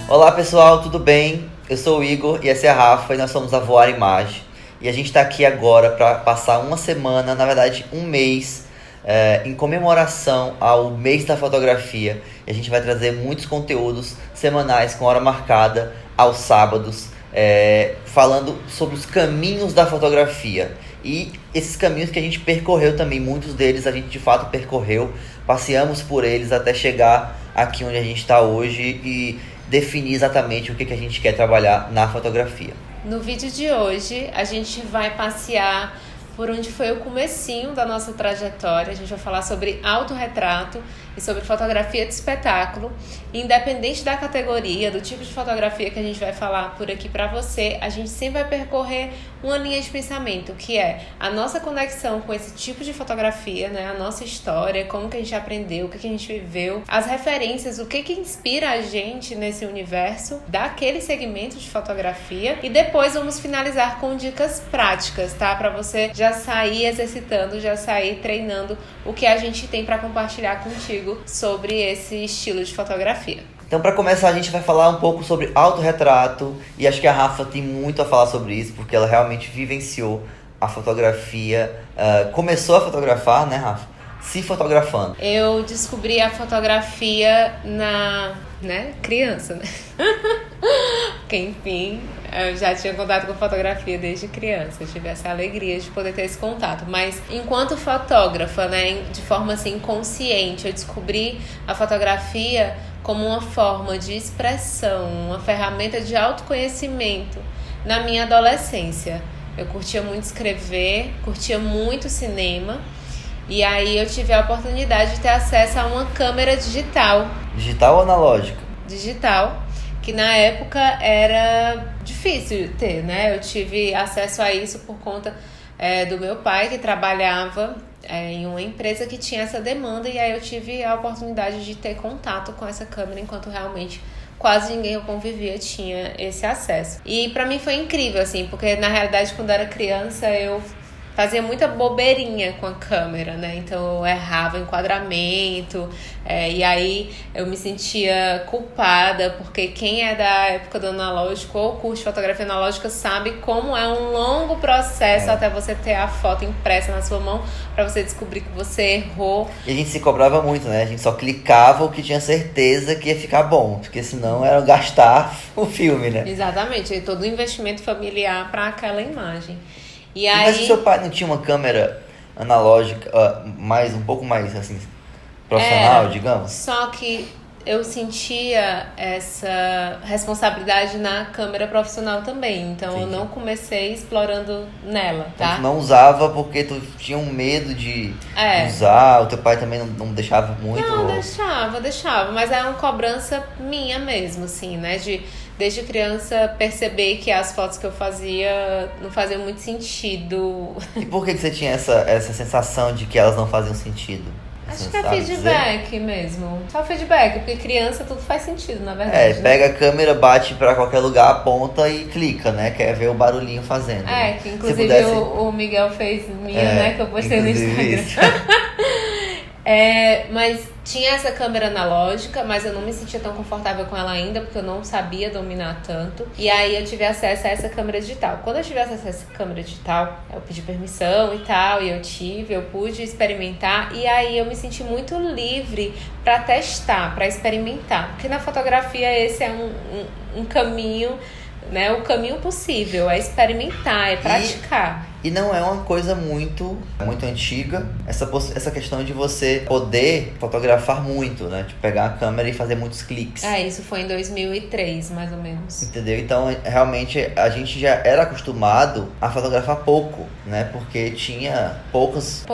Olá pessoal, tudo bem? Eu sou o Igor e essa é a Rafa e nós somos a Voar Imagem. E a gente está aqui agora para passar uma semana, na verdade um mês, em comemoração ao mês da fotografia. E a gente vai trazer muitos conteúdos semanais com hora marcada aos sábados, falando sobre os caminhos da fotografia. E esses caminhos que a gente percorreu também, muitos deles a gente de fato percorreu, passeamos por eles até chegar aqui onde a gente está hoje e definir exatamente o que a gente quer trabalhar na fotografia. No vídeo de hoje, a gente vai passear por onde foi o comecinho da nossa trajetória. A gente vai falar sobre autorretrato e sobre fotografia de espetáculo. Independente da categoria, do tipo de fotografia que a gente vai falar por aqui para você, a gente sempre vai percorrer uma linha de pensamento, que é a nossa conexão com esse tipo de fotografia, né? A nossa história, como que a gente aprendeu, o que a gente viveu, as referências, o que inspira a gente nesse universo daquele segmento de fotografia. E depois vamos finalizar com dicas práticas, tá? Para você já sair exercitando, já sair treinando o que a gente tem para compartilhar contigo sobre esse estilo de fotografia. Então, para começar, a gente vai falar um pouco sobre autorretrato, e acho que a Rafa tem muito a falar sobre isso, porque ela realmente vivenciou a fotografia, começou a fotografar, né, Rafa? Se fotografando. Eu descobri a fotografia criança, né? Porque, enfim, eu já tinha contato com fotografia desde criança. Eu tive essa alegria de poder ter esse contato. Mas, enquanto fotógrafa, né, de forma assim, consciente, eu descobri a fotografia como uma forma de expressão, uma ferramenta de autoconhecimento na minha adolescência. Eu curtia muito escrever, curtia muito cinema. E aí eu tive a oportunidade de ter acesso a uma câmera digital. Digital ou analógica? Digital, que na época era difícil ter, né? Eu tive acesso a isso por conta do meu pai, que trabalhava em uma empresa que tinha essa demanda. E aí eu tive a oportunidade de ter contato com essa câmera, enquanto realmente quase ninguém eu convivia tinha esse acesso. E pra mim foi incrível, assim, porque na realidade quando eu era criança eu fazia muita bobeirinha com a câmera, né? Então eu errava enquadramento, e aí eu me sentia culpada, porque quem é da época do analógico ou curte fotografia analógica sabe como é um longo processo até você ter a foto impressa na sua mão, pra você descobrir que você errou. E a gente se cobrava muito, né? A gente só clicava o que tinha certeza que ia ficar bom, porque senão era gastar o filme, né? Exatamente, e todo o investimento familiar para aquela imagem. Mas o seu pai não tinha uma câmera analógica, um pouco mais assim, profissional, digamos? Só que eu sentia essa responsabilidade na câmera profissional também. Então, Entendi. Eu não comecei explorando nela, tá? Então, tu não usava porque tu tinha um medo de usar, o teu pai também não deixava muito? Não, deixava, mas é uma cobrança minha mesmo, assim, né? Desde criança, perceber que as fotos que eu fazia não faziam muito sentido. E por que você tinha essa sensação de que elas não faziam sentido? Acho que é feedback mesmo. Só feedback, porque criança tudo faz sentido, na verdade. Pega a câmera, bate pra qualquer lugar, aponta e clica, né? Quer ver o barulhinho fazendo. Né? Que inclusive o Miguel fez né? Que eu postei no Instagram. Mas tinha essa câmera analógica, mas eu não me sentia tão confortável com ela ainda, porque eu não sabia dominar tanto. E aí eu tive acesso a essa câmera digital. Quando eu tive acesso a essa câmera digital, eu pedi permissão e tal, e eu pude experimentar. E aí eu me senti muito livre para testar, para experimentar. Porque na fotografia esse é um caminho, né? O caminho possível é experimentar, é praticar. E não é uma coisa muito antiga, essa questão de você poder fotografar muito, né? Tipo, pegar a câmera e fazer muitos cliques. Isso foi em 2003, mais ou menos. Entendeu? Então, realmente, a gente já era acostumado a fotografar pouco, né? Porque tinha poucas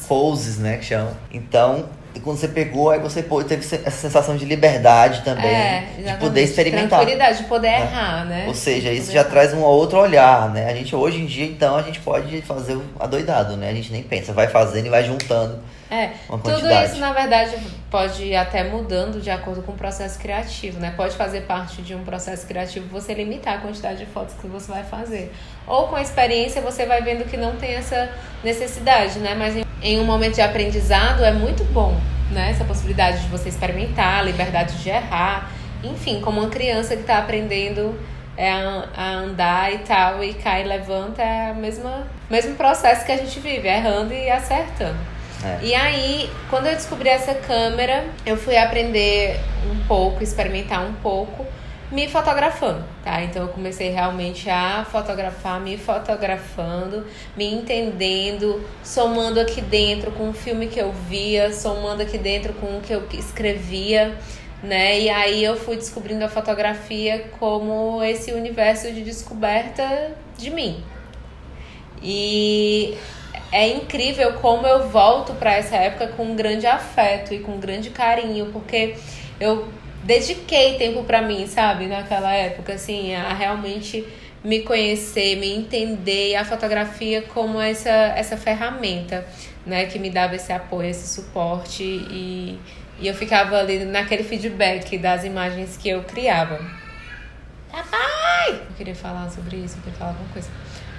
poses, né? Que chamam. Então, quando você pegou, aí você teve essa sensação de liberdade também, de poder experimentar. Tranquilidade, de poder errar, né? Ou seja, isso já traz um outro olhar, né? A gente, hoje em dia, então, a gente pode fazer o adoidado, né? A gente nem pensa, vai fazendo e vai juntando uma quantidade. Tudo isso, na verdade, pode ir até mudando de acordo com o processo criativo, né? Pode fazer parte de um processo criativo você limitar a quantidade de fotos que você vai fazer. Ou com a experiência você vai vendo que não tem essa necessidade, né? Mas em um momento de aprendizado é muito bom, né? Essa possibilidade de você experimentar, a liberdade de errar. enfim, como uma criança que tá aprendendo a andar e tal, e cai e levanta, é o mesmo processo que a gente vive, errando e acertando. E aí, quando eu descobri essa câmera, eu fui aprender um pouco, experimentar um pouco, me fotografando, tá? Então eu comecei realmente a fotografar, me fotografando, me entendendo, somando aqui dentro com o filme que eu via, somando aqui dentro com o que eu escrevia, né? E aí eu fui descobrindo a fotografia como esse universo de descoberta de mim. E é incrível como eu volto para essa época com um grande afeto e com um grande carinho, porque eu dediquei tempo para mim, sabe? Naquela época, assim, a realmente me conhecer, me entender, e a fotografia como essa ferramenta, né? Que me dava esse apoio, esse suporte, e eu ficava ali naquele feedback das imagens que eu criava. Papai! Eu queria falar sobre isso, eu queria falar alguma coisa.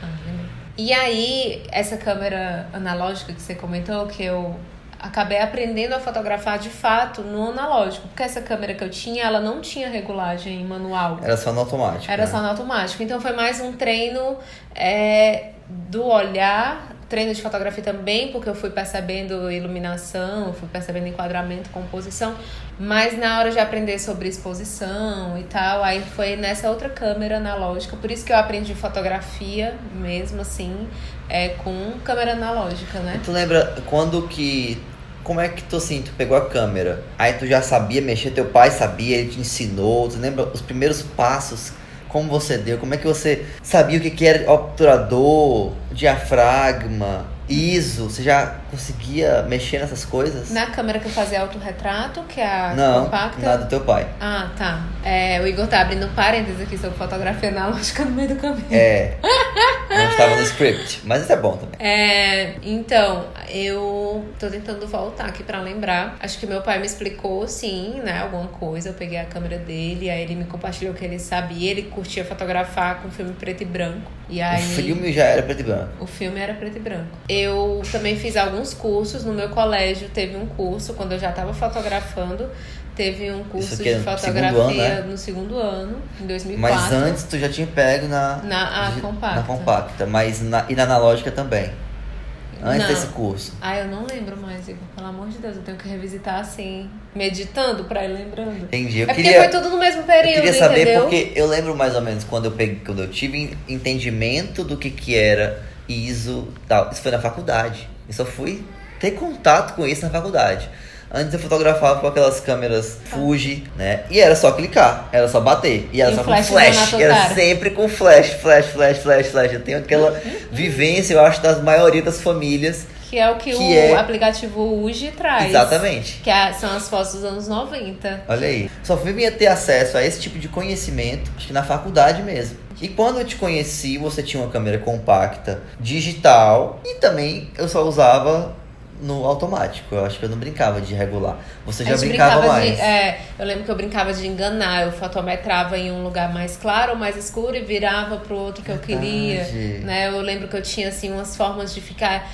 Lembrei. E aí, essa câmera analógica que você comentou, que eu acabei aprendendo a fotografar de fato no analógico, porque essa câmera que eu tinha, ela não tinha regulagem manual. Era só no automático. Era só no automático. Então foi mais um treino do olhar, treino de fotografia também, porque eu fui percebendo iluminação, fui percebendo enquadramento, composição, mas na hora de aprender sobre exposição e tal, aí foi nessa outra câmera analógica, por isso que eu aprendi fotografia mesmo assim, com câmera analógica, né? Tu lembra como é que tu, assim, tu pegou a câmera, aí tu já sabia mexer, teu pai sabia, ele te ensinou, tu lembra os primeiros passos, como você deu, como é que você sabia o que era obturador, diafragma, ISO, você já conseguia mexer nessas coisas? Na câmera que eu fazia autorretrato, que é a Não, compacta. na do teu pai. Ah, tá. O Igor tá abrindo parênteses aqui sobre fotografia analógica no meio do caminho. Não estava no script, mas isso é bom também. Então, eu tô tentando voltar aqui pra lembrar. Acho que meu pai me explicou, sim, né, alguma coisa. Eu peguei a câmera dele, aí ele me compartilhou que ele sabia. Ele curtia fotografar com filme preto e branco. E aí, o filme já era preto e branco? O filme era preto e branco. Eu também fiz alguns cursos. No meu colégio teve um curso, quando eu já tava fotografando. Teve um curso de fotografia no segundo ano, em 2004. Mas antes tu já tinha pego na compacta, mas na analógica também. Antes desse curso. Eu não lembro mais, Igor. Pelo amor de Deus, eu tenho que revisitar assim, meditando pra ir lembrando. Entendi. Porque foi tudo no mesmo período, eu queria saber, entendeu? porque eu lembro mais ou menos quando eu tive entendimento do que era ISO e tal. Isso foi na faculdade. Eu só fui ter contato com isso na faculdade. Antes eu fotografava com aquelas câmeras Fuji, né? E era só clicar, era só bater. E era só com flash. Era sempre com flash. Eu tenho aquela vivência, eu acho, das maioria das famílias. Que é o que o aplicativo UGI traz. Exatamente. Que são as fotos dos anos 90. Olha aí. Só fui ter acesso a esse tipo de conhecimento, acho que na faculdade mesmo. E quando eu te conheci, você tinha uma câmera compacta, digital, e também eu só usava no automático. Eu acho que eu não brincava de regular. Você já brincava mais. Eu lembro que eu brincava de enganar. Eu fotometrava em um lugar mais claro ou mais escuro e virava pro outro que eu queria. Né? Eu lembro que eu tinha assim umas formas de ficar...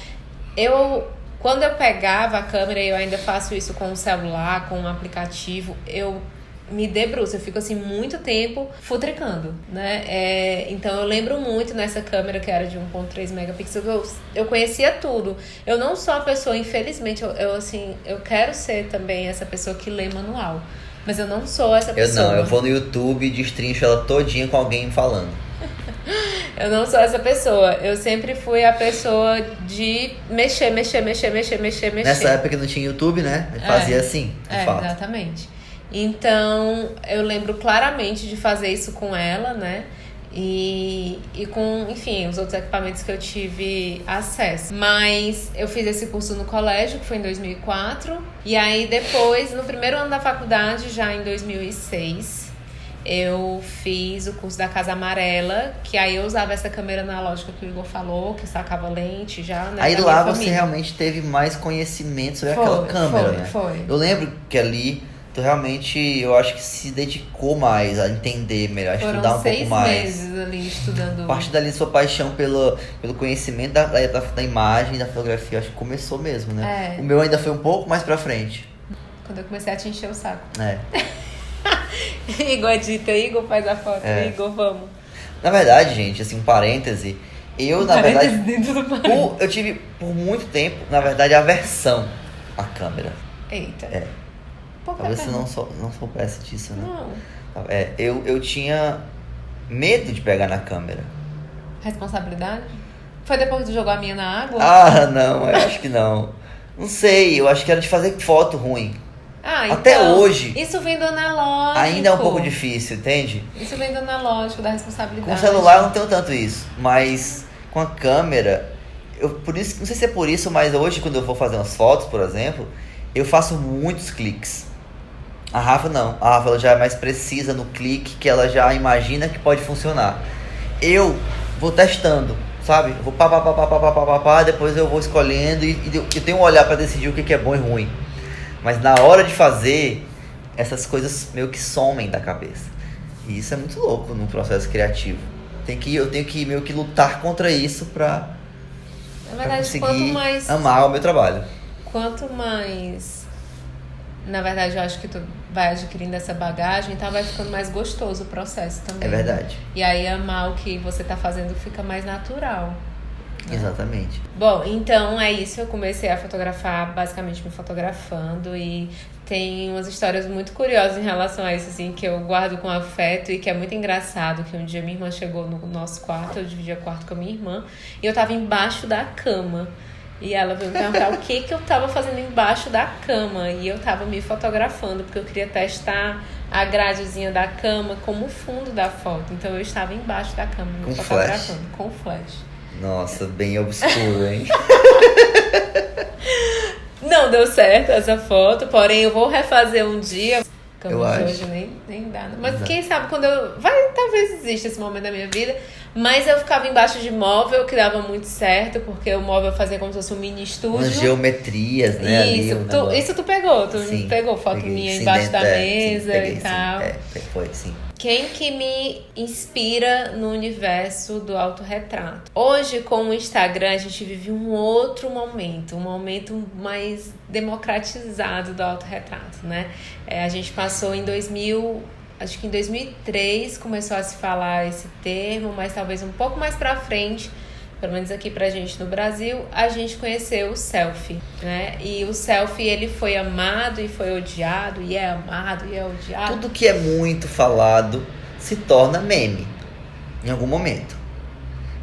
Quando eu pegava a câmera, eu ainda faço isso com o celular, com um aplicativo, eu me debruço, eu fico assim muito tempo futricando, né? Então eu lembro muito nessa câmera que era de 1.3 megapixels, eu conhecia tudo. Eu não sou a pessoa, infelizmente, eu quero ser também essa pessoa que lê manual, mas eu não sou essa pessoa. Eu vou no YouTube e destrincho ela todinha com alguém falando. Eu não sou essa pessoa. Eu sempre fui a pessoa de mexer. Nessa época que não tinha YouTube, né? Eu fazia assim, de fato. Exatamente. Então, eu lembro claramente de fazer isso com ela, né? E com, enfim, os outros equipamentos que eu tive acesso. Mas eu fiz esse curso no colégio, que foi em 2004. E aí depois, no primeiro ano da faculdade, já em 2006... eu fiz o curso da Casa Amarela, que aí eu usava essa câmera analógica que o Igor falou, que sacava lente já, né? Aí lá você realmente teve mais conhecimento sobre aquela câmera, né? Foi. Eu lembro que ali tu realmente, eu acho que se dedicou mais a entender melhor, a estudar um pouco mais. 6 meses ali estudando. A partir dali, sua paixão pelo conhecimento da imagem, da fotografia, acho que começou mesmo, né? O meu ainda foi um pouco mais pra frente. Quando eu comecei a te encher o saco. Igor edita, Igor faz a foto, Igor, vamos. Na verdade, gente, assim, um parêntese, eu, na Parêntese verdade, dentro do parêntese. eu tive, por muito tempo, na verdade, aversão à câmera. Eita. Por que Talvez você pergunta? não soubesse disso, né? Não. Eu tinha medo de pegar na câmera. Responsabilidade? Foi depois que tu jogou a minha na água? Ah, não, eu acho que não. Não sei, eu acho que era de fazer foto ruim. Até então, hoje. Isso vem do analógico. Ainda é um pouco difícil, entende? Isso vem do analógico, da responsabilidade. Com o celular eu não tenho tanto isso, mas com a câmera, por isso, não sei se é por isso, mas hoje quando eu vou fazer umas fotos, por exemplo, eu faço muitos cliques. A Rafa não, a Rafa ela já é mais precisa no clique, que ela já imagina que pode funcionar. Eu vou testando, sabe? Eu vou pá, depois eu vou escolhendo e eu tenho um olhar para decidir o que é bom e ruim. Mas na hora de fazer, essas coisas meio que somem da cabeça. E isso é muito louco no processo criativo. Eu tenho que meio que lutar contra isso pra conseguir amar o meu trabalho. Quanto mais, na verdade, eu acho que tu vai adquirindo essa bagagem, então vai ficando mais gostoso o processo também. É verdade. E aí amar o que você tá fazendo fica mais natural. Exatamente. Bom, então é isso. Eu comecei a fotografar, basicamente me fotografando, e tem umas histórias muito curiosas em relação a isso, assim, que eu guardo com afeto e que é muito engraçado. Que um dia minha irmã chegou no nosso quarto, eu dividia quarto com a minha irmã, e eu tava embaixo da cama. E ela veio me perguntar o que eu tava fazendo embaixo da cama. E eu tava me fotografando, porque eu queria testar a gradezinha da cama como fundo da foto. Então eu estava embaixo da cama me fotografando com flash. Nossa, bem obscuro, hein? Não deu certo essa foto, porém eu vou refazer um dia. Eu acho. Hoje nem dá. Mas quem sabe quando eu... talvez exista esse momento da minha vida. Mas eu ficava embaixo de móvel, que dava muito certo, porque o móvel fazia como se fosse um mini estúdio. Umas geometrias, né? Isso tu pegou. Tu sim, pegou foto minha sim, embaixo da mesa peguei, e tal. Foi, sim. Quem que me inspira no universo do autorretrato? Hoje, com o Instagram, a gente vive um outro momento. Um momento mais democratizado do autorretrato, né? A gente passou em 2000... Acho que em 2003 começou a se falar esse termo, mas talvez um pouco mais pra frente, pelo menos aqui pra gente no Brasil, a gente conheceu o selfie, né? E o selfie, ele foi amado e foi odiado, e é amado e é odiado. Tudo que é muito falado se torna meme, em algum momento.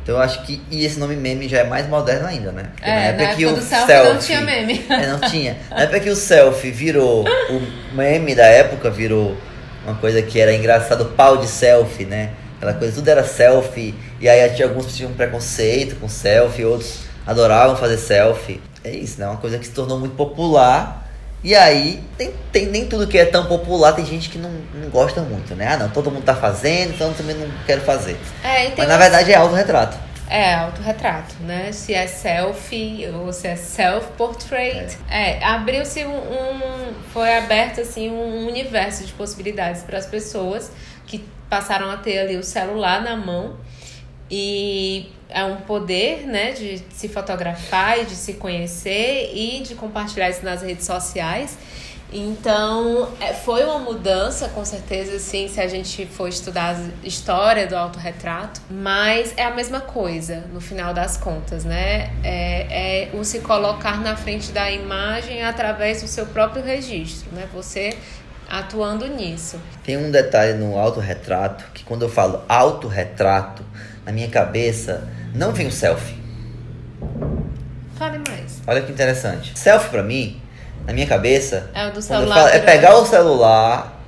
Então eu acho que... E esse nome meme já é mais moderno ainda, né? Porque na época que o selfie não tinha meme. Não tinha. Na época que o selfie virou... O meme da época virou... Uma coisa que era engraçado, o pau de selfie, né? Aquela coisa, tudo era selfie. E aí tinha alguns que tinham preconceito com selfie, outros adoravam fazer selfie. É isso, né? Uma coisa que se tornou muito popular. E aí, nem tudo que é tão popular, tem gente que não gosta muito, né? Ah, não, todo mundo tá fazendo, então eu também não quero fazer. Mas na verdade é autorretrato. É, autorretrato, né? Se é selfie ou se é self-portrait. Abriu-se foi aberto, assim, um universo de possibilidades para as pessoas que passaram a ter ali o celular na mão. E é um poder, né, de se fotografar e de se conhecer e de compartilhar isso nas redes sociais. Então, foi uma mudança, com certeza, assim, se a gente for estudar a história do autorretrato, mas é a mesma coisa, no final das contas, né? É o se colocar na frente da imagem através do seu próprio registro, né? Você atuando nisso. Tem um detalhe no autorretrato, que quando eu falo autorretrato, na minha cabeça, não vem o selfie. Fale mais. Olha que interessante. Selfie, pra mim... Na minha cabeça, o do celular, pegar o celular,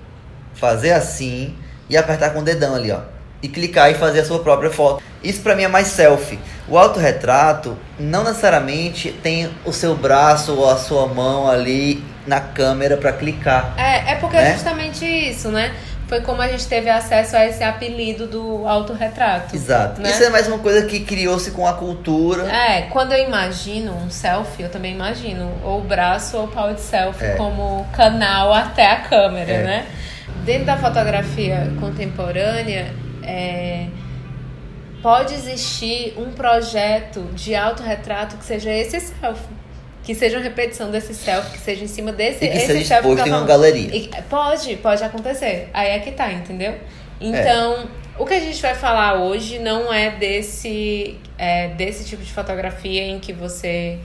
fazer assim e apertar com o dedão ali, ó. E clicar e fazer a sua própria foto. Isso pra mim é mais selfie. O autorretrato não necessariamente tem o seu braço ou a sua mão ali na câmera pra clicar. Porque é justamente isso, né? Foi como a gente teve acesso a esse apelido do autorretrato. Exato. Né? Isso é mais uma coisa que criou-se com a cultura. Quando eu imagino um selfie, eu também imagino ou o braço ou o pau de selfie como canal até a câmera, né? Dentro da fotografia contemporânea, pode existir um projeto de autorretrato que seja esse selfie. que seja uma repetição desse selfie, que seja em cima desse E que esse seja selfie exposto que em tá uma falando. galeria. E pode acontecer. Aí é que tá, entendeu? Então, o que a gente vai falar hoje não é desse tipo de fotografia em que você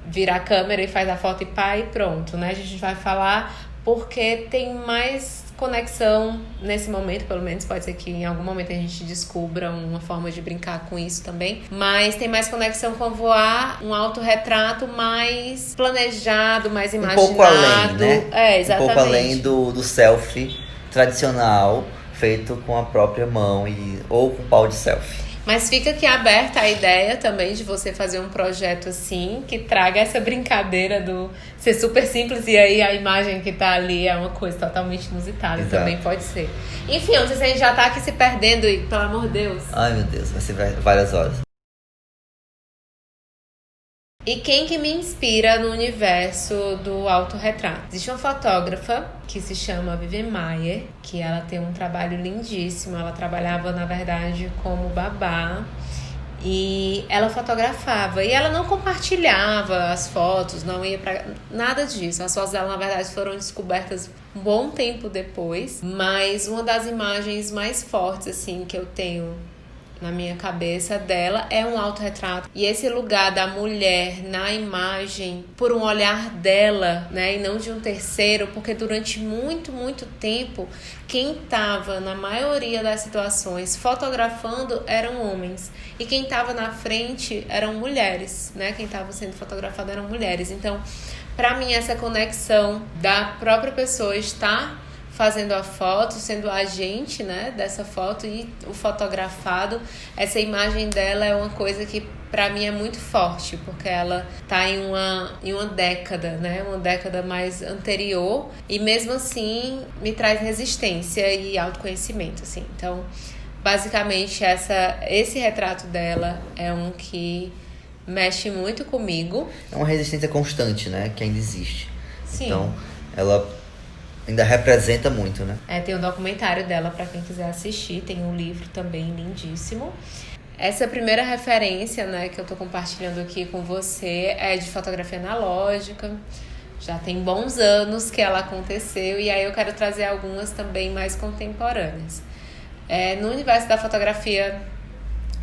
vira a câmera e faz a foto e pá, e pronto, né? A gente vai falar porque tem mais conexão nesse momento, pelo menos pode ser que em algum momento a gente descubra uma forma de brincar com isso também, mas tem mais conexão com voar, um autorretrato mais planejado, mais imaginado. Um pouco além, né? Exatamente. Um pouco além do selfie tradicional, feito com a própria mão ou com pau de selfie. Mas fica aqui aberta a ideia também de você fazer um projeto assim, que traga essa brincadeira do ser super simples e aí a imagem que tá ali é uma coisa totalmente inusitada. Exato. Também pode ser. Enfim, não sei se a gente já tá aqui se perdendo e, pelo amor de Deus. Ai, meu Deus, vai ser várias horas. E quem que me inspira no universo do autorretrato? Existe uma fotógrafa que se chama Vivian Maier, que ela tem um trabalho lindíssimo. Ela trabalhava, na verdade, como babá. E ela fotografava. E ela não compartilhava as fotos, não ia pra... nada disso. As fotos dela, na verdade, foram descobertas um bom tempo depois. Mas uma das imagens mais fortes, assim, que eu tenho na minha cabeça dela é um autorretrato. E esse lugar da mulher na imagem por um olhar dela, né, e não de um terceiro, porque durante muito, muito tempo quem estava na maioria das situações fotografando eram homens e quem estava na frente eram mulheres, né? Quem estava sendo fotografado eram mulheres. Então, para mim, essa conexão da própria pessoa estar fazendo a foto, sendo agente, né, dessa foto e o fotografado, essa imagem dela é uma coisa que para mim é muito forte, porque ela tá em uma década, né, uma década mais anterior e mesmo assim me traz resistência e autoconhecimento, assim. Então, basicamente esse retrato dela é um que mexe muito comigo. É uma resistência constante, né, que ainda existe. Sim. Então, ela ainda representa muito, né? Tem um documentário dela para quem quiser assistir, tem um livro também lindíssimo. Essa primeira referência, né, que eu tô compartilhando aqui com você é de fotografia analógica. Já tem bons anos que ela aconteceu e aí eu quero trazer algumas também mais contemporâneas. No universo da fotografia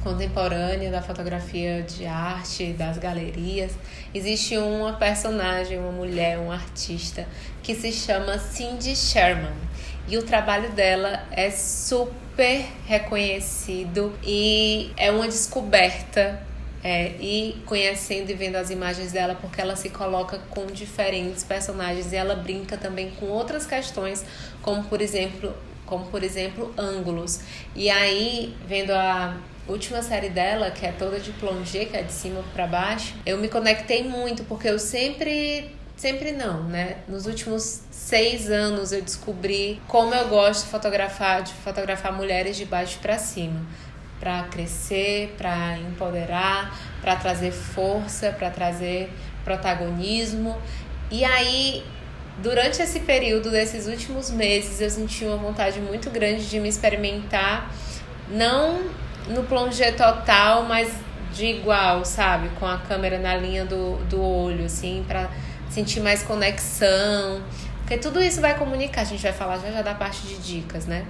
contemporânea, da fotografia de arte, das galerias, existe uma personagem, uma mulher, uma artista que se chama Cindy Sherman e o trabalho dela é super reconhecido e é uma descoberta e conhecendo e vendo as imagens dela, porque ela se coloca com diferentes personagens e ela brinca também com outras questões, como por exemplo ângulos. E aí, vendo a última série dela, que é toda de plongé, que é de cima para baixo, eu me conectei muito, porque eu sempre não, né? Nos últimos 6 anos eu descobri como eu gosto de fotografar mulheres de baixo para cima, para crescer, para empoderar, para trazer força, para trazer protagonismo. E aí, durante esse período, desses últimos meses, eu senti uma vontade muito grande de me experimentar, não no plongé total, mas de igual, sabe? Com a câmera na linha do olho, assim, pra sentir mais conexão. Porque tudo isso vai comunicar, a gente vai falar já da parte de dicas, né?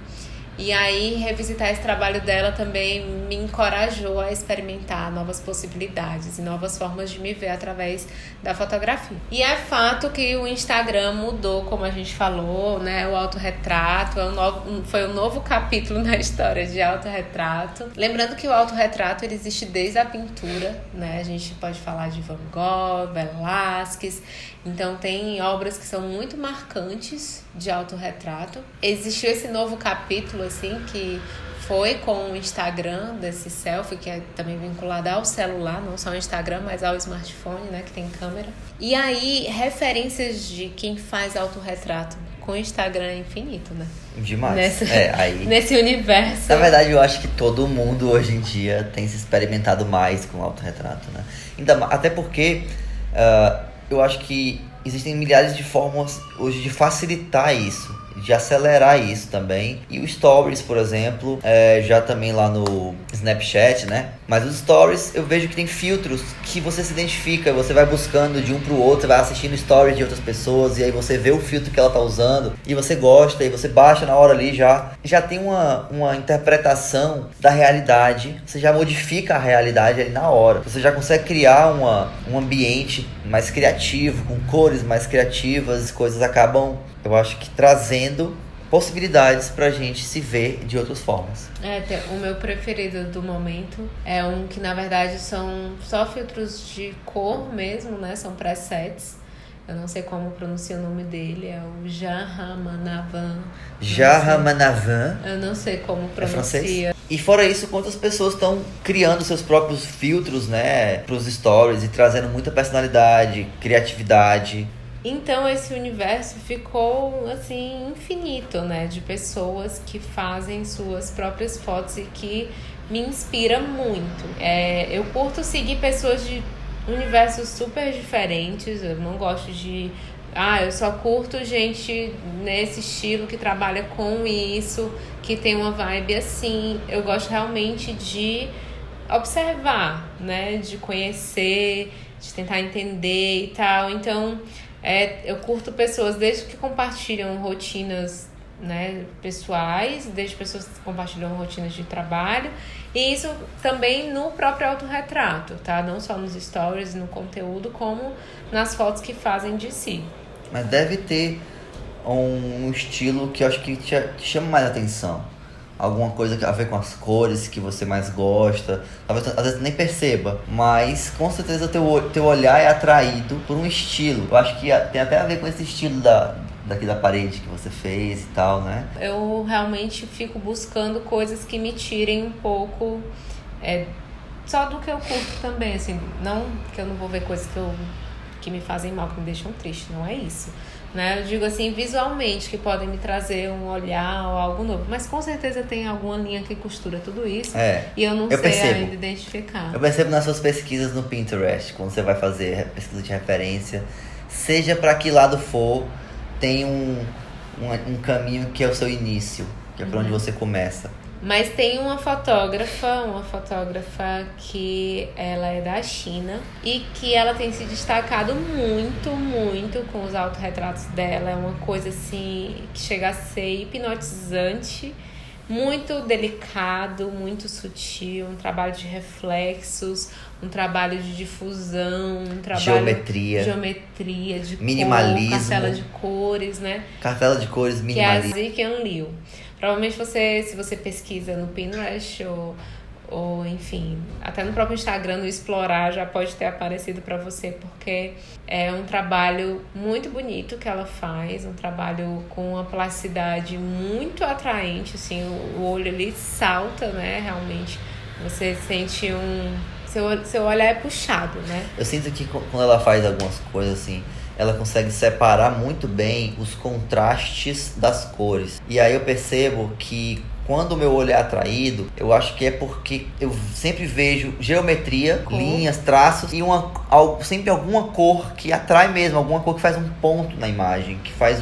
E aí, revisitar esse trabalho dela também me encorajou a experimentar novas possibilidades e novas formas de me ver através da fotografia. E é fato que o Instagram mudou, como a gente falou, né? O autorretrato foi um novo capítulo na história de autorretrato. Lembrando que o autorretrato ele existe desde a pintura, né? A gente pode falar de Van Gogh, Velázquez. Então, tem obras que são muito marcantes de autorretrato. Existiu esse novo capítulo, assim, que foi com o Instagram desse selfie, que é também vinculado ao celular, não só ao Instagram, mas ao smartphone, né, que tem câmera. E aí, referências de quem faz autorretrato com o Instagram é infinito, né? Demais. Nesse universo. Na verdade, eu acho que todo mundo hoje em dia tem se experimentado mais com autorretrato, né? Até porque eu acho que existem milhares de formas hoje de facilitar isso, de acelerar isso também. E o Stories, por exemplo, já também lá no Snapchat, né? Mas os stories, eu vejo que tem filtros que você se identifica, você vai buscando de um pro outro, você vai assistindo stories de outras pessoas, e aí você vê o filtro que ela tá usando, e você gosta, e você baixa na hora ali já tem uma interpretação da realidade, você já modifica a realidade ali na hora. Você já consegue criar um ambiente mais criativo, com cores mais criativas, coisas acabam, eu acho que trazendo possibilidades pra gente se ver de outras formas. O meu preferido do momento é um que na verdade são só filtros de cor mesmo, né? São presets. Eu não sei como pronuncia o nome dele, é o Jahramanavan. Jahramanavan. Eu não sei como pronuncia. É francês? E fora isso, quantas pessoas estão criando seus próprios filtros, né, pros stories e trazendo muita personalidade, criatividade. Então esse universo ficou assim infinito, né, de pessoas que fazem suas próprias fotos e que me inspira muito. Eu curto seguir pessoas de universos super diferentes. Eu não gosto de eu só curto gente nesse estilo que trabalha com isso, que tem uma vibe assim. Eu gosto realmente de observar, né, de conhecer, de tentar entender e tal. Então eu curto pessoas desde que compartilham rotinas, né, pessoais, desde pessoas que compartilham rotinas de trabalho, e isso também no próprio autorretrato, tá? Não só nos stories, no conteúdo, como nas fotos que fazem de si. Mas deve ter um estilo que eu acho que te chama mais atenção. Alguma coisa a ver com as cores que você mais gosta. Talvez às vezes nem perceba, mas com certeza teu olhar é atraído por um estilo. Eu acho que tem até a ver com esse estilo daqui da parede que você fez e tal, né? Eu realmente fico buscando coisas que me tirem um pouco só do que eu curto também, assim. Não que eu não vou ver coisas que me fazem mal, que me deixam triste, não é isso. Né? Eu digo assim, visualmente, que podem me trazer um olhar ou algo novo. Mas com certeza tem alguma linha que costura tudo isso. E eu não sei ainda identificar. Eu percebo nas suas pesquisas no Pinterest, quando você vai fazer pesquisa de referência, seja para que lado for, tem um caminho que é o seu início, que é para onde você começa. Mas tem uma fotógrafa que ela é da China e que ela tem se destacado muito, muito com os autorretratos dela. É uma coisa assim que chega a ser hipnotizante, muito delicado, muito sutil, um trabalho de reflexos, um trabalho de difusão, um trabalho geometria de minimalismo, cor, cartela de cores, né? Cartela de cores, minimalismo. Que é a Ziqian Liu. Provavelmente se você pesquisa no Pinterest ou enfim, até no próprio Instagram, no Explorar, já pode ter aparecido para você, porque é um trabalho muito bonito que ela faz, um trabalho com uma plasticidade muito atraente, assim, o olho ali salta, né, realmente, você sente seu olhar é puxado, né? Eu sinto que quando ela faz algumas coisas assim, ela consegue separar muito bem os contrastes das cores. E aí eu percebo que quando o meu olho é atraído, eu acho que é porque eu sempre vejo geometria, linhas, traços e sempre alguma cor que atrai mesmo, alguma cor que faz um ponto na imagem, que faz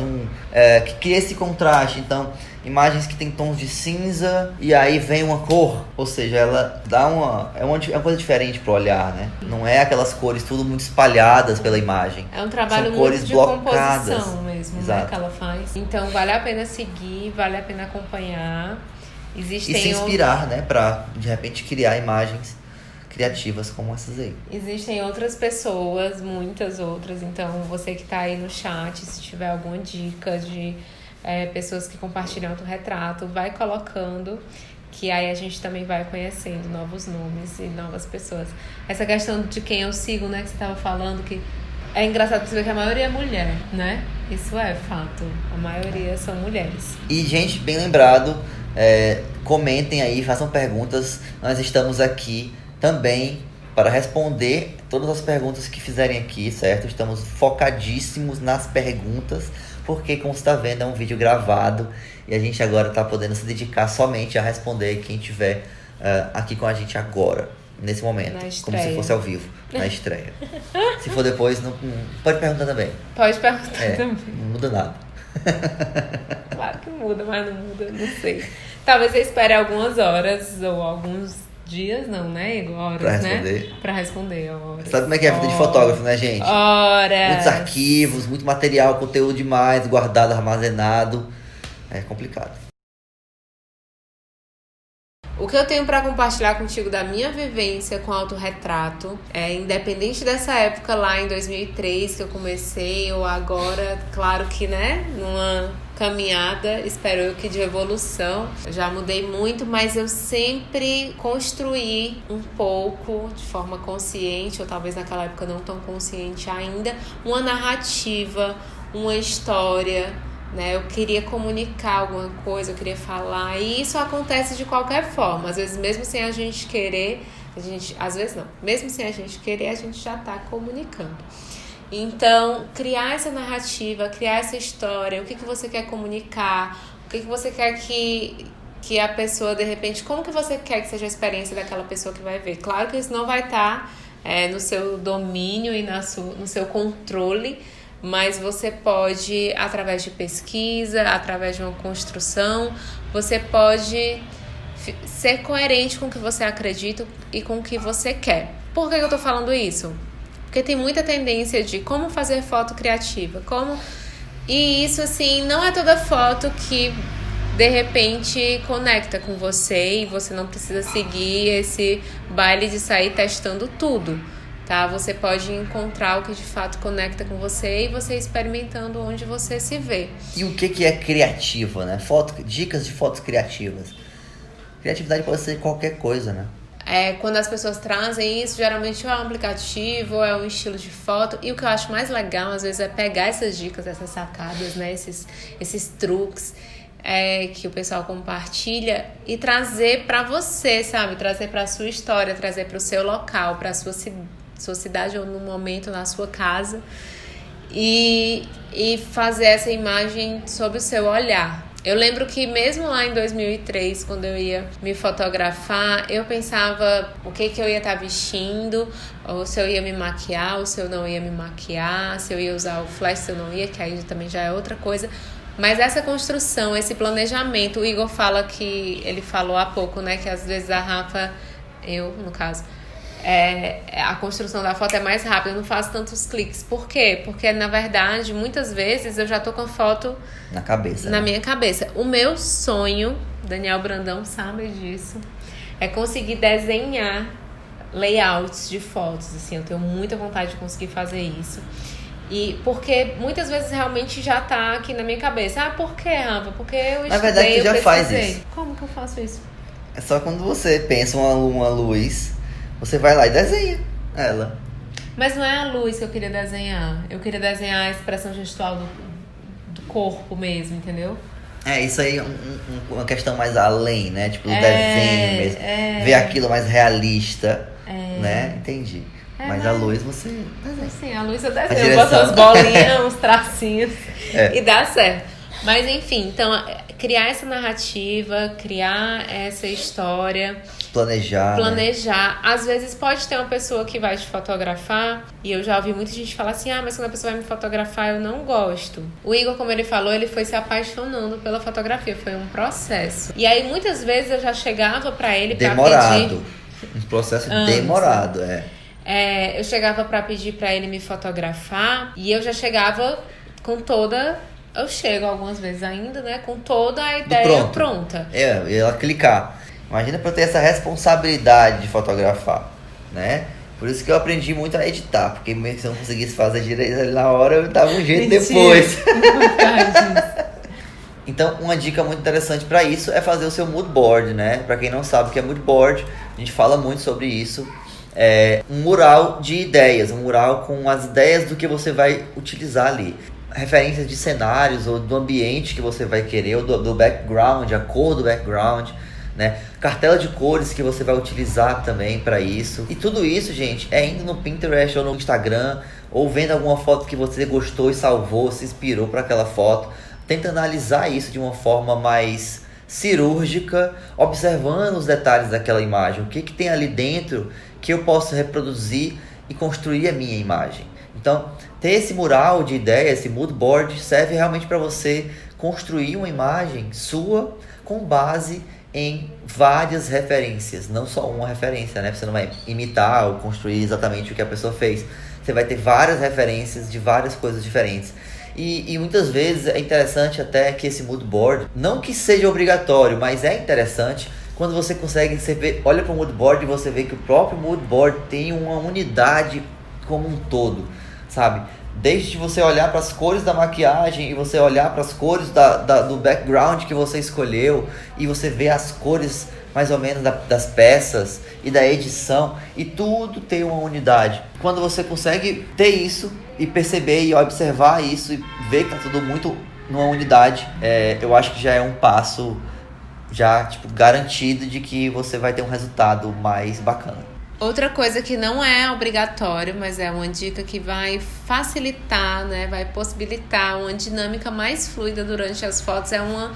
que cria esse contraste. Então, imagens que tem tons de cinza e aí vem uma cor, ou seja, ela dá é uma coisa diferente pro olhar, né? Não é aquelas cores tudo muito espalhadas pela imagem. É um trabalho São cores muito de blocadas. Composição mesmo, né, que ela faz. Então vale a pena seguir, vale a pena acompanhar. E se inspirar, né, pra de repente criar imagens criativas como essas aí. Existem outras pessoas, muitas outras, então você que tá aí no chat, se tiver alguma dica de pessoas que compartilham autorretrato, vai colocando, que aí a gente também vai conhecendo novos nomes e novas pessoas. Essa questão de quem eu sigo, né, que você tava falando, que é engraçado perceber que a maioria é mulher, né? Isso é fato, a maioria são mulheres. E, gente, bem lembrado, comentem aí, façam perguntas, nós estamos aqui também para responder todas as perguntas que fizerem aqui, certo? Estamos focadíssimos nas perguntas, porque como você está vendo é um vídeo gravado e a gente agora está podendo se dedicar somente a responder quem estiver aqui com a gente agora, nesse momento, como se fosse ao vivo, na estreia. Se for depois, não pode perguntar também. Pode perguntar também. Não muda nada. Claro que muda, mas não muda, não sei. Talvez eu espere algumas horas ou alguns Dias não, né, Igor? Horas, Pra responder. né? Pra responder, horas. Sabe como é que é a vida de fotógrafo, né, gente? Horas. Muitos arquivos, muito material, conteúdo demais, guardado, armazenado. É complicado. O que eu tenho para compartilhar contigo da minha vivência com autorretrato, independente dessa época lá em 2003 que eu comecei, ou agora, claro que, né, numa caminhada, espero eu que de evolução. Eu já mudei muito, mas eu sempre construí um pouco, de forma consciente, ou talvez naquela época não tão consciente ainda, uma narrativa, uma história, né? Eu queria comunicar alguma coisa, eu queria falar, e isso acontece de qualquer forma, às vezes mesmo sem a gente querer, às vezes não, mesmo sem a gente querer, a gente já está comunicando. Então, criar essa narrativa, criar essa história, o que você quer comunicar, o que você quer que a pessoa, de repente, como que você quer que seja a experiência daquela pessoa que vai ver. Claro que isso não vai estar no seu domínio e no seu controle, mas você pode, através de pesquisa, através de uma construção, você pode ser coerente com o que você acredita e com o que você quer. Por que eu tô falando isso? Porque tem muita tendência de como fazer foto criativa, e isso, assim, não é toda foto que, de repente, conecta com você, e você não precisa seguir esse baile de sair testando tudo. Tá? Você pode encontrar o que de fato conecta com você e você experimentando onde você se vê. E o que é criativa, né? Dicas de fotos criativas. Criatividade pode ser qualquer coisa, né? Quando as pessoas trazem isso, geralmente ou é um aplicativo ou é um estilo de foto. E o que eu acho mais legal, às vezes, é pegar essas dicas, essas sacadas, né? Esses truques que o pessoal compartilha e trazer para você, sabe? Trazer para a sua história, trazer para o seu local, para a sua cidade ou no momento na sua casa e fazer essa imagem sob o seu olhar. Eu lembro que mesmo lá em 2003, quando eu ia me fotografar, eu pensava o que eu ia estar vestindo, ou se eu ia me maquiar, ou se eu não ia me maquiar, se eu ia usar o flash, se eu não ia, que aí também já é outra coisa. Mas essa construção, esse planejamento, o Igor fala que, ele falou há pouco, né, que às vezes a Rafa, eu no caso, a construção da foto é mais rápida, eu não faço tantos cliques. Por quê? Porque, na verdade, muitas vezes eu já tô com a foto na cabeça, na minha cabeça. O meu sonho, Daniel Brandão sabe disso, é conseguir desenhar layouts de fotos. Assim, eu tenho muita vontade de conseguir fazer isso. E porque muitas vezes realmente já tá aqui na minha cabeça. Por quê, Rafa? Porque eu estudei, na verdade, tu já faz isso. Como que eu faço isso? É só quando você pensa uma luz, você vai lá e desenha ela. Mas não é a luz que eu queria desenhar. Eu queria desenhar a expressão gestual do corpo mesmo, entendeu? Isso aí é uma questão mais além, né? Tipo, o desenho mesmo. Ver aquilo mais realista, né? Entendi. Mas a luz você desenha. Sim, a luz eu desenho. Eu boto umas bolinhas, uns tracinhos e dá certo. Mas enfim, então, criar essa narrativa, criar essa história. Planejar. Né? Às vezes pode ter uma pessoa que vai te fotografar, e eu já ouvi muita gente falar assim, mas quando a pessoa vai me fotografar eu não gosto. O Igor, como ele falou, ele foi se apaixonando pela fotografia, foi um processo. E aí muitas vezes eu já chegava pra ele pra pedir... Um processo demorado, eu chegava pra pedir pra ele me fotografar, e eu já chegava com toda... Eu chego algumas vezes ainda, né? Com toda a ideia pronta. Ela clicar. Imagina pra eu ter essa responsabilidade de fotografar, né? Por isso que eu aprendi muito a editar. Porque mesmo que eu não conseguisse fazer direito ali na hora, eu dava um jeito depois. Então, uma dica muito interessante pra isso é fazer o seu mood board, né? Pra quem não sabe o que é mood board, a gente fala muito sobre isso. É um mural de ideias, um mural com as ideias do que você vai utilizar ali. Referências de cenários ou do ambiente que você vai querer, ou do background, a cor do background, né? Cartela de cores que você vai utilizar também para isso. E tudo isso, gente, é indo no Pinterest ou no Instagram, ou vendo alguma foto que você gostou e salvou, se inspirou para aquela foto. Tenta analisar isso de uma forma mais cirúrgica, observando os detalhes daquela imagem. O que tem ali dentro que eu posso reproduzir e construir a minha imagem. Então, ter esse mural de ideias, esse mood board, serve realmente para você construir uma imagem sua com base em várias referências, não só uma referência, né? Você não vai imitar ou construir exatamente o que a pessoa fez. Você vai ter várias referências de várias coisas diferentes. E muitas vezes é interessante até que esse mood board, não que seja obrigatório, mas é interessante quando você consegue, olha para o mood board e você vê que o próprio mood board tem uma unidade como um todo, sabe? Desde você olhar para as cores da maquiagem e você olhar para as cores do background que você escolheu e você vê as cores mais ou menos das peças e da edição, e tudo tem uma unidade. Quando você consegue ter isso e perceber e observar isso e ver que tá tudo muito numa unidade, eu acho que já é um passo já garantido de que você vai ter um resultado mais bacana. Outra coisa que não é obrigatório, mas é uma dica que vai facilitar, né, vai possibilitar uma dinâmica mais fluida durante as fotos, é uma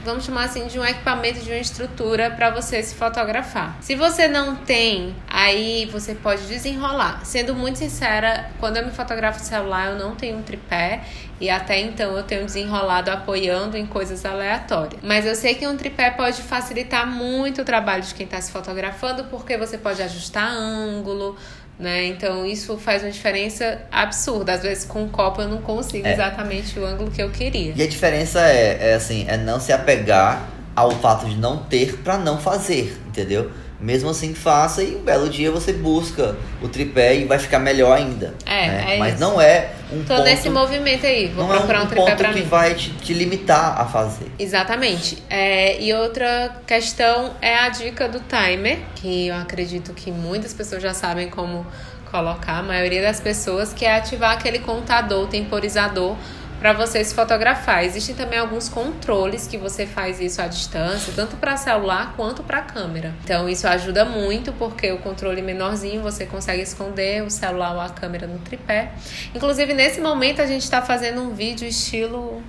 vamos chamar assim, de um equipamento, de uma estrutura para você se fotografar. Se você não tem, aí você pode desenrolar. Sendo muito sincera, quando eu me fotografo no celular, eu não tenho um tripé, e até então eu tenho desenrolado apoiando em coisas aleatórias. Mas eu sei que um tripé pode facilitar muito o trabalho de quem está se fotografando, porque você pode ajustar ângulo, né? Então isso faz uma diferença absurda. Às vezes com um copo eu não consigo exatamente o ângulo que eu queria. E a diferença é não se apegar ao fato de não ter para não fazer, entendeu? Mesmo assim, faça, e um belo dia você busca o tripé e vai ficar melhor ainda. Mas isso. Não é um Tô ponto... nesse movimento aí, vou procurar um tripé pra mim. Não é um ponto que vai te limitar a fazer. Exatamente. E outra questão é a dica do timer, que eu acredito que muitas pessoas já sabem como colocar, a maioria das pessoas, que é ativar aquele contador, temporizador, para você se fotografar. Existem também alguns controles que você faz isso à distância, tanto para celular quanto para câmera. Então isso ajuda muito, porque o controle menorzinho você consegue esconder o celular ou a câmera no tripé. Inclusive nesse momento a gente está fazendo um vídeo estilo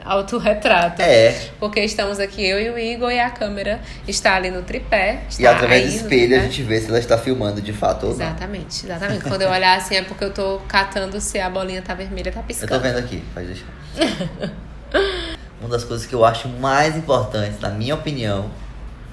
autorretrato. Porque estamos aqui, eu e o Igor, e a câmera está ali no tripé. E através do espelho a gente vê se ela está filmando de fato ou não. Exatamente. Quando eu olhar assim é porque eu tô catando se a bolinha tá vermelha, tá piscando. Eu tô vendo aqui, pode deixar. Uma das coisas que eu acho mais importantes, na minha opinião,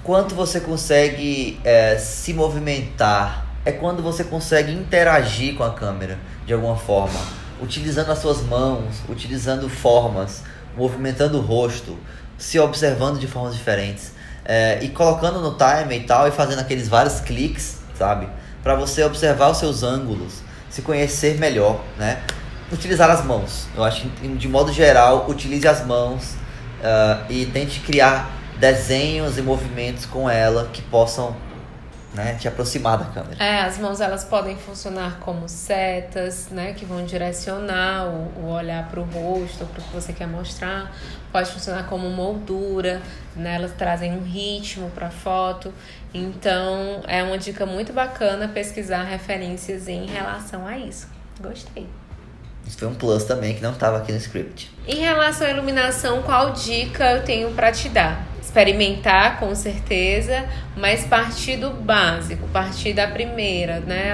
quanto você consegue se movimentar, é quando você consegue interagir com a câmera de alguma forma, utilizando as suas mãos, utilizando formas, movimentando o rosto, se observando de formas diferentes, e colocando no timer e tal, e fazendo aqueles vários cliques, sabe? Para você observar os seus ângulos, se conhecer melhor, né? Utilizar as mãos. Eu acho que, de modo geral, utilize as mãos e tente criar desenhos e movimentos com ela que possam, né, te aproximar da câmera. As mãos, elas podem funcionar como setas, né, que vão direcionar o olhar para o rosto, para o que você quer mostrar. Pode funcionar como moldura, né, elas trazem um ritmo para a foto. Então é uma dica muito bacana pesquisar referências em relação a isso. Gostei. Isso foi um plus também que não estava aqui no script. Em relação à iluminação, qual dica eu tenho para te dar? Experimentar, com certeza, mas partir do básico, partir da primeira, né?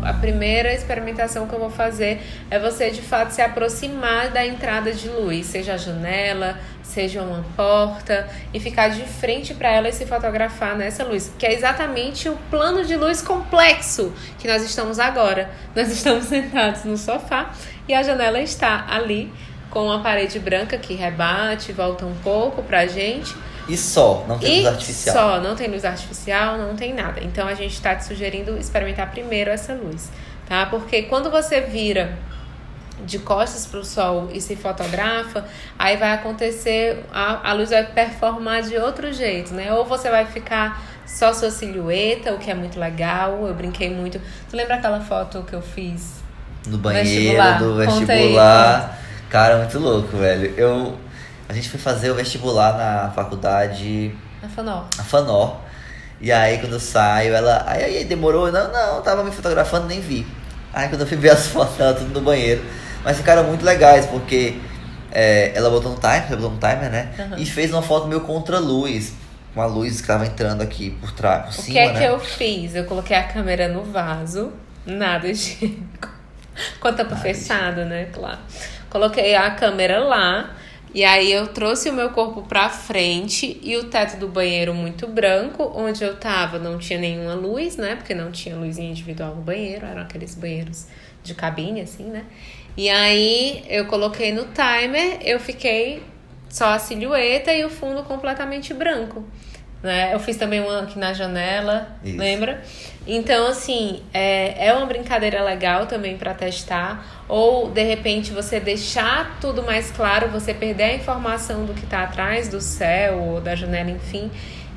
A primeira experimentação que eu vou fazer é você, de fato, se aproximar da entrada de luz, seja a janela, seja uma porta, e ficar de frente para ela e se fotografar nessa luz, que é exatamente o plano de luz complexo que nós estamos agora. Nós estamos sentados no sofá e a janela está ali, com a parede branca que rebate, volta um pouco pra gente. E só, não tem luz artificial. Só, não tem luz artificial, não tem nada. Então a gente está te sugerindo experimentar primeiro essa luz, tá? Porque quando você vira de costas pro sol e se fotografa, aí vai acontecer, a luz vai performar de outro jeito, né? Ou você vai ficar só sua silhueta, o que é muito legal. Eu brinquei muito. Tu lembra aquela foto que eu fiz no banheiro do vestibular? Cara, muito louco, velho. A gente foi fazer o vestibular na faculdade... A FANOR. E aí, quando eu saio, ela... Aí demorou? Não, tava me fotografando, nem vi. Aí, quando eu fui ver as fotos, tava tudo no banheiro. Mas ficaram muito legais, porque ela botou um timer, né? Uhum. E fez uma foto meio contra luz. Uma luz que tava entrando aqui por trás, por cima, né? O que que eu fiz? Eu coloquei a câmera no vaso. Nada de... Com a tampa fechada, né? Claro. Coloquei a câmera lá. E aí eu trouxe o meu corpo pra frente e o teto do banheiro muito branco, onde eu tava não tinha nenhuma luz, né? Porque não tinha luzinha individual no banheiro, eram aqueles banheiros de cabine, assim, né? E aí eu coloquei no timer, eu fiquei só a silhueta e o fundo completamente branco, né? Eu fiz também uma aqui na janela, Isso. Lembra? Então, assim, é uma brincadeira legal também pra testar. Ou, de repente, você deixar tudo mais claro, você perder a informação do que tá atrás do céu ou da janela, enfim,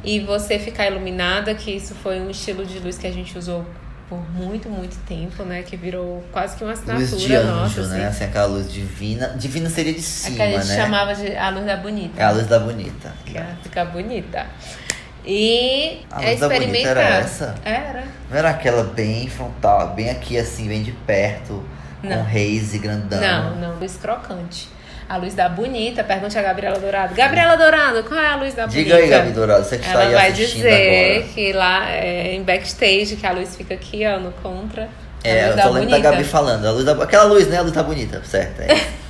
e você ficar iluminada, que isso foi um estilo de luz que a gente usou por muito, muito tempo, né? Que virou quase que uma assinatura Luz de anjo, nossa, né? assim. Assim, aquela luz divina. Divina seria de É cima, que a gente né? chamava de a luz da bonita. É a luz da bonita. Que ela fica bonita. E A é luz da bonita experimentar. era essa? Era. Não era aquela bem frontal, bem aqui assim, bem de perto, Não. com haze grandão? Não, luz crocante. A luz da bonita, pergunte a Gabriela Dourado. Gabriela Dourado, qual é a luz da bonita? Diga aí, Gabi Dourado, você que está Ela aí vai assistindo dizer agora. que lá em backstage, que a luz fica aqui, ó, no contra. A É, luz eu da tô lendo da bonita. Gabi falando. Aquela luz, né? A luz tá bonita, certo? É isso.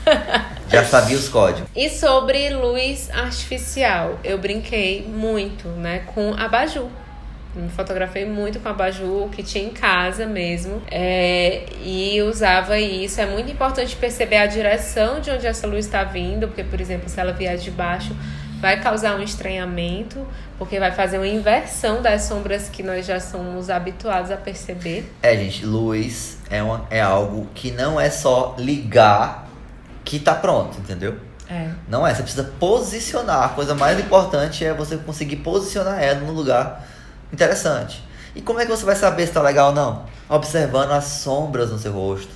Já sabia os códigos. E sobre luz artificial, eu brinquei muito, né, com abajur. Me fotografei muito com abajur, que tinha em casa mesmo. E usava isso. É muito importante perceber a direção de onde essa luz está vindo, porque, por exemplo, se ela vier de baixo, vai causar um estranhamento, porque vai fazer uma inversão das sombras que nós já somos habituados a perceber. Gente, luz é algo que não é só ligar que tá pronto, entendeu? Não é, você precisa posicionar. A coisa mais importante é você conseguir posicionar ela no lugar interessante. E como é que você vai saber se tá legal ou não? Observando as sombras no seu rosto,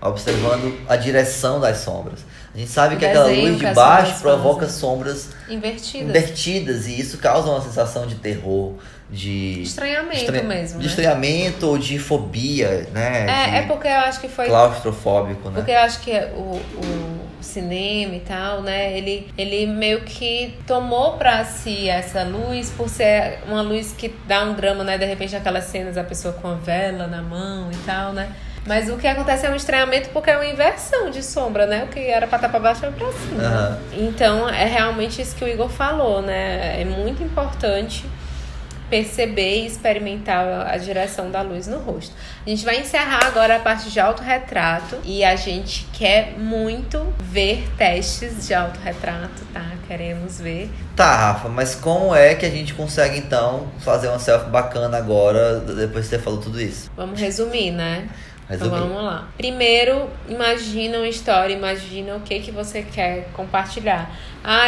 observando a direção das sombras. A gente sabe que aquela luz de baixo provoca sombras invertidas, e isso causa uma sensação de terror, de estranhamento mesmo, de né? estranhamento ou de fobia, né? É porque eu acho que foi claustrofóbico, né? Porque eu acho que o cinema e tal, né? Ele meio que tomou pra si essa luz por ser uma luz que dá um drama, né? De repente aquelas cenas, a pessoa com a vela na mão e tal, né? Mas o que acontece é um estranhamento porque é uma inversão de sombra, né? O que era pra estar pra baixo é pra cima. Então é realmente isso que o Igor falou, né? É muito importante perceber e experimentar a direção da luz no rosto. A gente vai encerrar agora a parte de autorretrato e a gente quer muito ver testes de autorretrato, tá? Queremos ver. Tá, Rafa, mas como é que a gente consegue então fazer uma selfie bacana agora, depois que você falou tudo isso? Vamos resumir, né? Resumir. Então vamos lá. Primeiro, imagina uma história, imagina o que você quer compartilhar.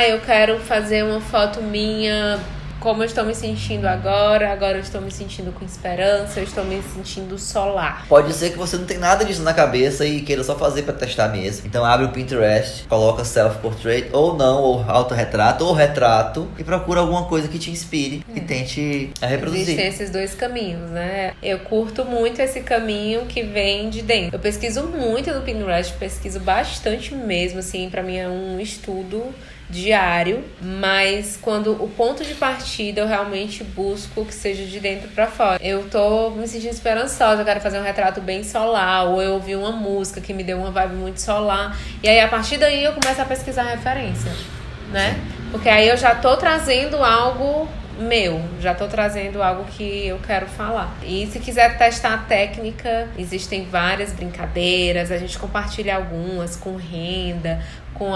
Eu quero fazer uma foto minha, como eu estou me sentindo agora eu estou me sentindo com esperança, eu estou me sentindo solar. Pode ser que você não tenha nada disso na cabeça e queira só fazer pra testar mesmo. Então abre o Pinterest, coloca self-portrait ou não, ou autorretrato ou retrato e procura alguma coisa que te inspire e tente reproduzir. Existem esses dois caminhos, né? Eu curto muito esse caminho que vem de dentro. Eu pesquiso muito no Pinterest, pesquiso bastante mesmo, assim, pra mim é um estudo diário, mas quando o ponto de partida eu realmente busco que seja de dentro pra fora. Eu tô me sentindo esperançosa, eu quero fazer um retrato bem solar, ou eu ouvi uma música que me deu uma vibe muito solar, e aí a partir daí eu começo a pesquisar referência, né? Porque aí eu já tô trazendo algo meu, já tô trazendo algo que eu quero falar. E se quiser testar a técnica, existem várias brincadeiras, a gente compartilha algumas com renda, com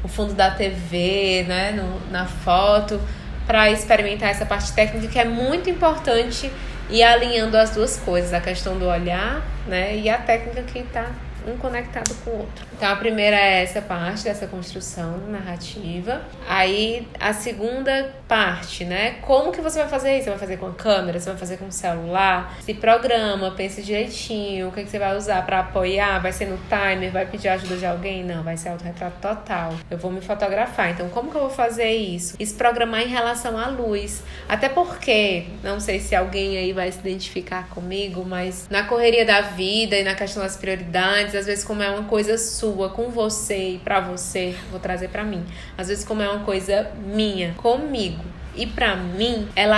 o fundo da TV, né, na foto, para experimentar essa parte técnica que é muito importante e alinhando as duas coisas, a questão do olhar, né, e a técnica que está um conectado com o outro. Então a primeira é essa parte dessa construção narrativa. Aí a segunda parte, né? Como que você vai fazer isso? Você vai fazer com a câmera? Você vai fazer com o celular? Se programa, pense direitinho. O que você vai usar para apoiar? Vai ser no timer? Vai pedir ajuda de alguém? Não, vai ser autorretrato total. Eu vou me fotografar. Então como que eu vou fazer isso? E se programar em relação à luz. Até porque, não sei se alguém aí vai se identificar comigo, mas na correria da vida e na questão das prioridades, antes, às vezes como é uma coisa sua, com você e pra você, vou trazer pra mim. Às vezes como é uma coisa minha, comigo. E pra mim, eu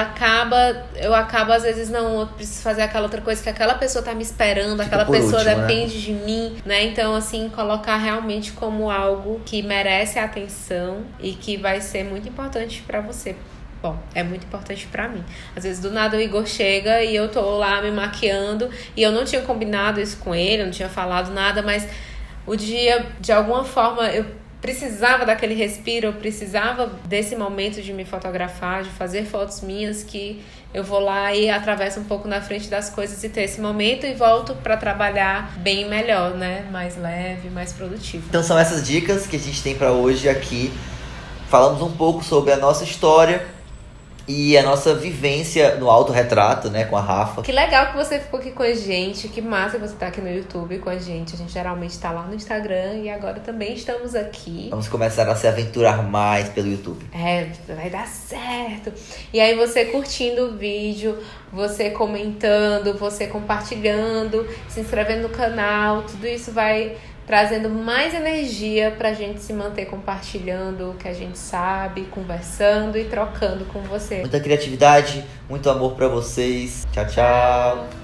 acabo às vezes não, eu preciso fazer aquela outra coisa que aquela pessoa tá me esperando, aquela pessoa último, depende de mim, né? Então, assim, colocar realmente como algo que merece atenção e que vai ser muito importante pra você. Bom, é muito importante pra mim. Às vezes do nada o Igor chega e eu tô lá me maquiando e eu não tinha combinado isso com ele, eu não tinha falado nada, mas o dia, de alguma forma, eu precisava daquele respiro, eu precisava desse momento de me fotografar, de fazer fotos minhas, que eu vou lá e atravesso um pouco na frente das coisas e ter esse momento e volto pra trabalhar bem melhor, né? Mais leve, mais produtivo. Então são essas dicas que a gente tem pra hoje aqui. Falamos um pouco sobre a nossa história e a nossa vivência no autorretrato, né, com a Rafa. Que legal que você ficou aqui com a gente, que massa que você tá aqui no YouTube com a gente geralmente tá lá no Instagram e agora também estamos aqui. Vamos começar a se aventurar mais pelo YouTube. Vai dar certo. E aí você curtindo o vídeo, você comentando, você compartilhando, se inscrevendo no canal, tudo isso vai trazendo mais energia pra gente se manter compartilhando o que a gente sabe, conversando e trocando com você. Muita criatividade, muito amor pra vocês. Tchau, tchau.